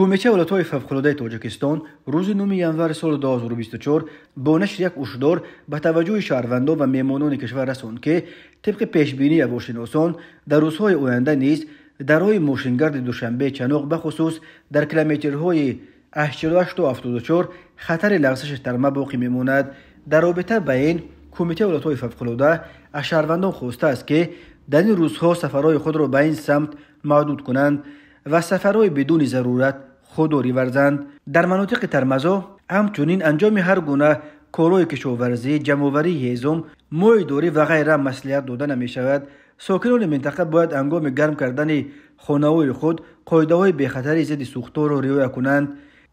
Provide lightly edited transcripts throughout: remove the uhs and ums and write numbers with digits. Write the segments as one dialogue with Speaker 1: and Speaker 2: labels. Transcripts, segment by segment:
Speaker 1: کمیته ولایت‌های فوق‌العاده تاجیکستان روز 9 ژانویه سال 2024 با نشر یک هشدار به توجه شهروندان و مهمانان کشور رساند که طبق پیشبینی هواشناسان در روزهای آینده نیز در راه ماشینگرد دوشنبه چنوق بخصوص در کیلومترهای 88 و 74 خطر لغزش ترمه باقی میماند. در رابطه با این کمیته ولایت‌های فوق‌العاده از شهروندان خواسته است که در این روزها سفرهای خود را به این سمت محدود کنند و سفرهای بدون ضرورت خودداری ورزند. در مناطق ترمزا همچنین انجام هر گونه کارهای کشاورزی، جمع‌آوری هیزم، ماهیداری و غیره مصلحت داده نمی شود. ساکنان منطقه باید هنگام گرم کردن خانه‌های خود قاعده‌های بی‌خطری ضد سوختار را رعایت کنند،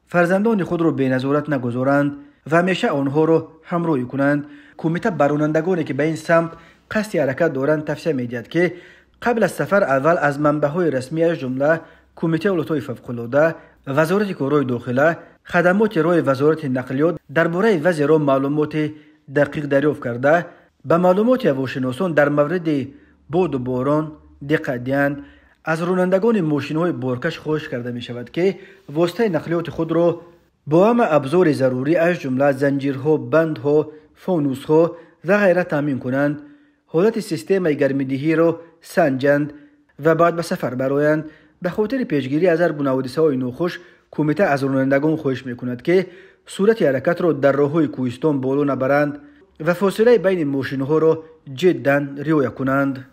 Speaker 1: فرزندان خود را به نظارت نگذارند و همیشه آنها را همراهی کنند. کمیته به رانندگانی که به این سمت قصد حرکت دارند توصیه می‌دهد که قبل از سفر اول از منبع‌های رسمی از جمله کمیته ولایت‌های فوق‌العاده، وزارت کارهای داخله، خدمات ارائه وزارت نقلیات درباره وضع راه معلومات دقیق دریافت کرده به معلومات هواشناسان در مورد باد و باران دقت دهند. از رانندگان ماشین‌های بارکش خواهش کرده می شود که واسطه نقلیات خود را با همه ابزار ضروری از جمله زنجیرها، بندها، فانوسها و غیره تامین کنند، حالت سیستم گرمایدهی را سنجند و بعد به سفر برآیند. به خاطر پیشگیری از هر گونه حادثه‌های ناخوش کمیته از رانندگان خواهش می‌کند که صورت حرکت را در راه‌های کوهستان بالا نبرند و فاصله بین ماشین‌ها را جداً رعایت کنند.